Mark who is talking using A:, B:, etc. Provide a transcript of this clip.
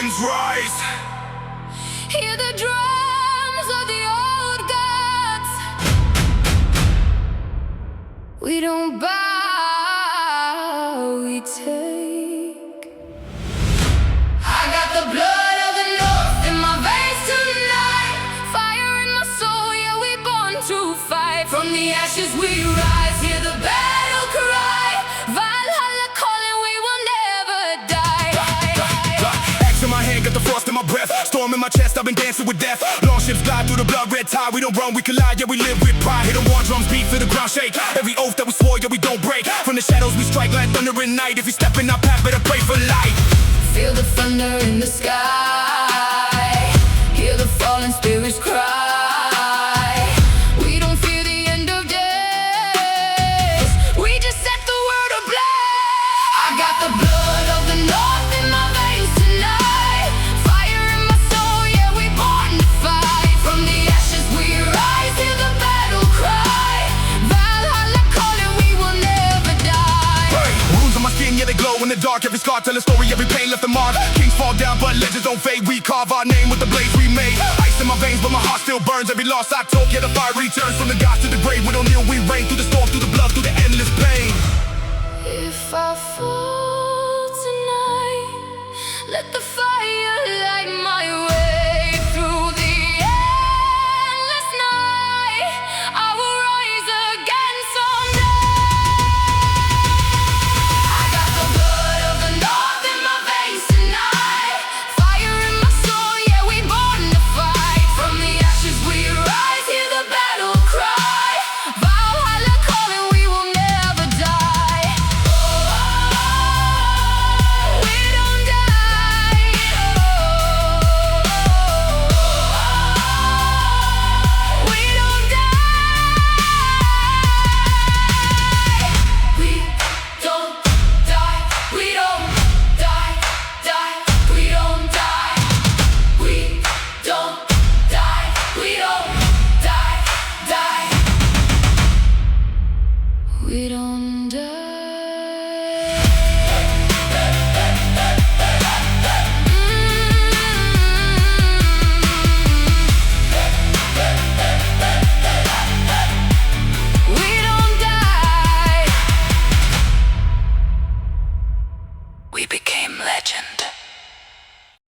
A: Vikings rise.
B: Hear the drums of the old gods. We don't bow, we take. I got the blood of the north in my veins tonight. Fire in my soul, yeah, we born to fight. From the ashes we rise, hear the battle cry. Valhalla calling, we will never die.
A: Axe in my hand, got the frost in my breath. Storm in my chest, I've been dancing with death. Long ships glide through the blood red tide. We don't run, we collide, yeah, we live with pride. Hear the war drums beat, feel the ground shake. Every oath that we swore, yeah, we don't break. From the shadows we strike like thunder at night. If you step in our path, better pray for light.
B: Feel the thunder in the sky. Hear the fallen spirits cry. We don't fear the end of days. We just set the world ablaze. I got the blood of the north in my veins tonight. Fire in my soul, yeah, we born to fight. From the ashes we rise, hear the battle cry. Valhalla calling, we will never die.
A: Hey, wounds on my skin, yeah, they glow in the dark. Every scar tell a story, every pain left a mark. Kings fall down, but legends don't fade. We carve our name with the blades we made. Ice in my veins, but my heart still burns. Every loss I took, yeah, the fire returns. From the gods to the grave, we don't kneel, we reign. Through the storm, through the blood, through the endless pain.
B: If I fall